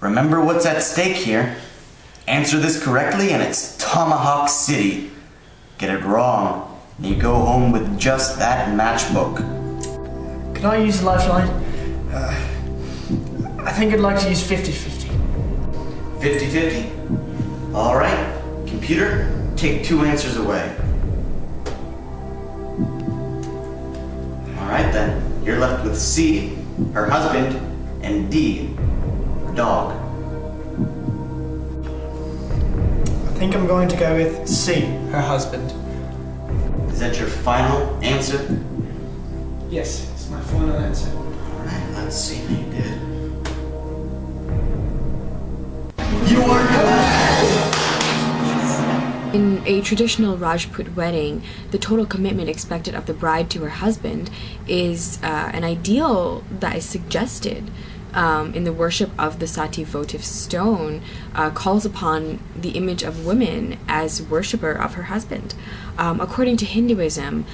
Remember what's at stake here. Answer this correctly and it's Tomahawk City. Get it wrong, and you go home with just that matchbook. Can I use a lifeline? I think I'd like to use 50-50. 50-50? Alright, computer, take 2 answers away. Alright then, you're left with C, her husband, and D, her dog. I think I'm going to go with C, her husband. Is that your final answer? Yes, it's my final answer. Alright, let's see how you did. You are correct! In a traditional Rajput wedding, the total commitment expected of the bride to her husband is an ideal that is suggested in the worship of the Sati votive stone, calls upon the image of woman as worshipper of her husband. According to Hinduism,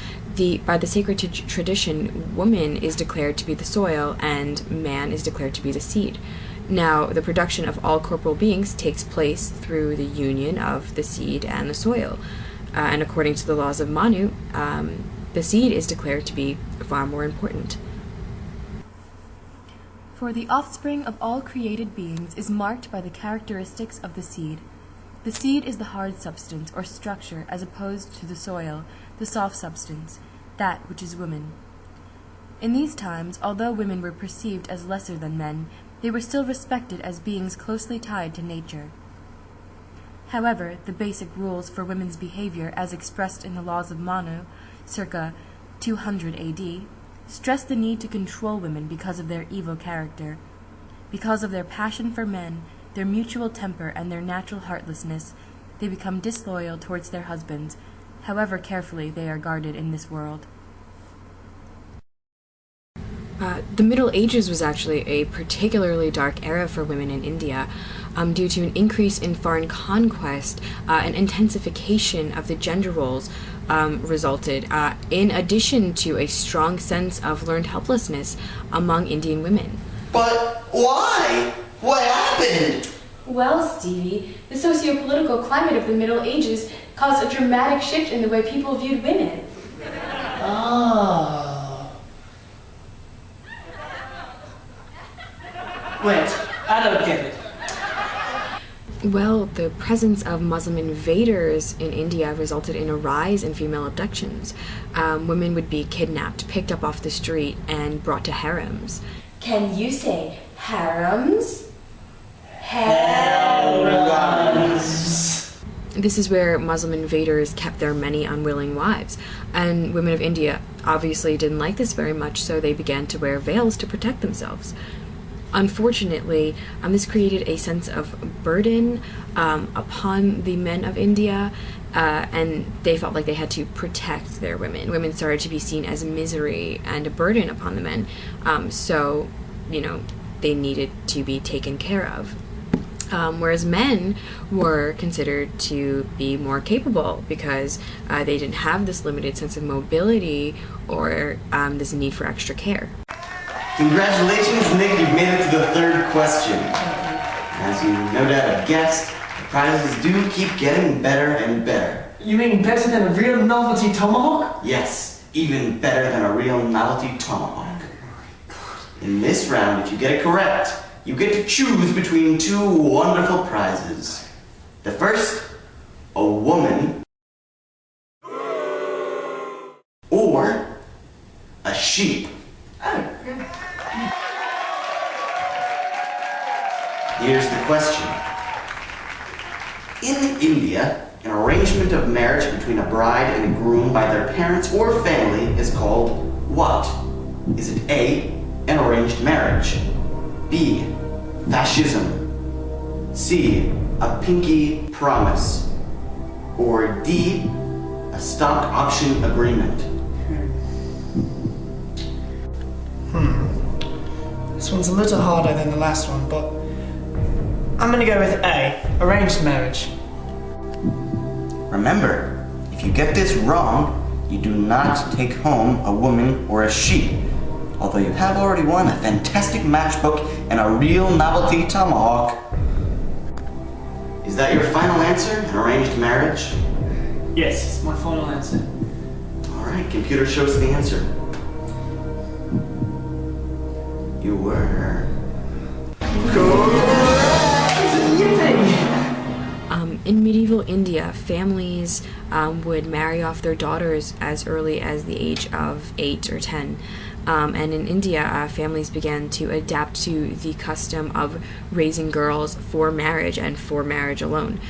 by the sacred tradition, woman is declared to be the soil and man is declared to be the seed. Now, the production of all corporeal beings takes place through the union of the seed and the soil. And according to the laws of Manu, the seed is declared to be far more important. For the offspring of all created beings is marked by the characteristics of the seed. The seed is the hard substance or structure as opposed to the soil, the soft substance, that which is woman. In these times, although women were perceived as lesser than men, they were still respected as beings closely tied to nature. However, the basic rules for women's behavior as expressed in the laws of Manu, circa 200 AD, stress the need to control women because of their evil character. Because of their passion for men, their mutual temper, and their natural heartlessness, they become disloyal towards their husbands, however carefully they are guarded in this world. The Middle Ages was actually a particularly dark era for women in India, due to an increase in foreign conquest and intensification of the gender roles resulted, in addition to a strong sense of learned helplessness among Indian women. But why? What happened? Well, Stevie, the socio-political climate of the Middle Ages caused a dramatic shift in the way people viewed women. Oh. Wait, I don't get it. Well, the presence of Muslim invaders in India resulted in a rise in female abductions. Women would be kidnapped, picked up off the street, and brought to harems. Can you say harems? Harems. This is where Muslim invaders kept their many unwilling wives, and women of India obviously didn't like this very much, so they began to wear veils to protect themselves. Unfortunately, this created a sense of burden upon the men of India, and they felt like they had to protect their women. Women started to be seen as misery and a burden upon the men, so, they needed to be taken care of. Whereas men were considered to be more capable because they didn't have this limited sense of mobility or this need for extra care. Congratulations, Nick, you've made it to the 3rd question. As you no doubt have guessed, the prizes do keep getting better and better. You mean better than a real novelty tomahawk? Yes, even better than a real novelty tomahawk. In this round, if you get it correct, you get to choose between 2 wonderful prizes. The first, a woman, or a sheep. Here's the question. In India, an arrangement of marriage between a bride and a groom by their parents or family is called what? Is it A, an arranged marriage, B, fascism, C, a pinky promise, or D, a stock option agreement? This one's a little harder than the last one, but I'm gonna go with A, arranged marriage. Remember, if you get this wrong, you do not take home a woman or a sheep. although you have already won a fantastic matchbook and a real novelty tomahawk. Is that your final answer, an arranged marriage? Yes, it's my final answer. Alright, computer shows the answer. You were... In medieval India, families would marry off their daughters as early as the age of 8 or 10. And in India, families began to adapt to the custom of raising girls for marriage and for marriage alone.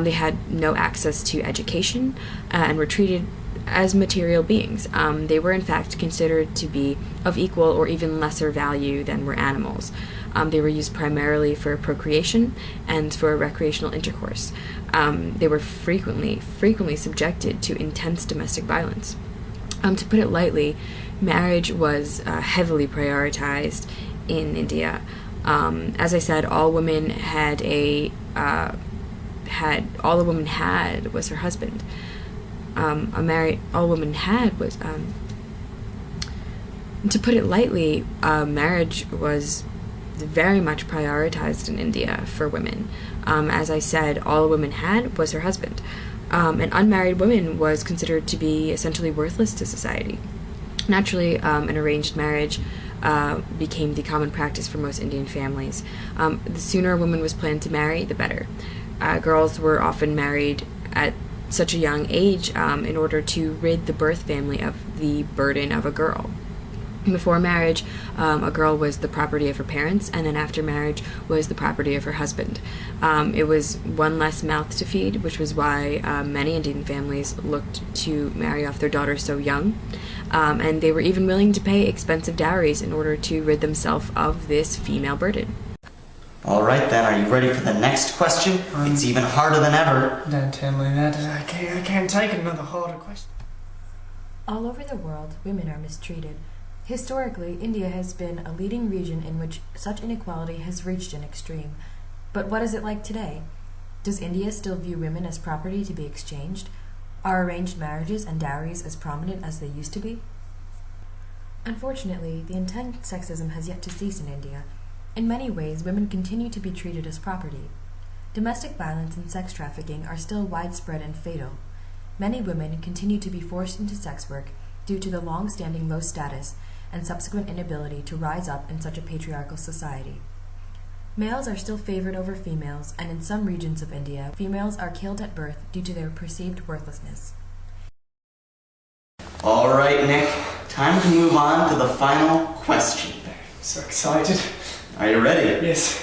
They had no access to education and were treated as material beings. They were in fact considered to be of equal or even lesser value than were animals. They were used primarily for procreation and for recreational intercourse. They were frequently subjected to intense domestic violence. To put it lightly, marriage was heavily prioritized in India. As I said, all a woman had was her husband. All a woman had was, to put it lightly, marriage was very much prioritized in India for women. As I said, all a woman had was her husband. An unmarried woman was considered to be essentially worthless to society. Naturally, an arranged marriage became the common practice for most Indian families. The sooner a woman was planned to marry, the better. Girls were often married at such a young age in order to rid the birth family of the burden of a girl. Before marriage, a girl was the property of her parents, and then after marriage was the property of her husband. It was one less mouth to feed, which was why many Indian families looked to marry off their daughters so young, and they were even willing to pay expensive dowries in order to rid themselves of this female burden. Alright then, are you ready for the next question? It's even harder than ever. Don't tell me that. I can't take another harder question. All over the world, women are mistreated. Historically, India has been a leading region in which such inequality has reached an extreme. But what is it like today? Does India still view women as property to be exchanged? Are arranged marriages and dowries as prominent as they used to be? Unfortunately, the intense sexism has yet to cease in India. In many ways, women continue to be treated as property. Domestic violence and sex trafficking are still widespread and fatal. Many women continue to be forced into sex work due to the long-standing low status and subsequent inability to rise up in such a patriarchal society. Males are still favored over females, and in some regions of India, females are killed at birth due to their perceived worthlessness. Alright, Nick, time to move on to the final question. So excited. Are you ready? Yes.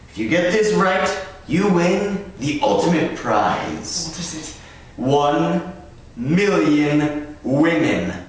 If you get this right, you win the ultimate prize. What is it? 1 million women.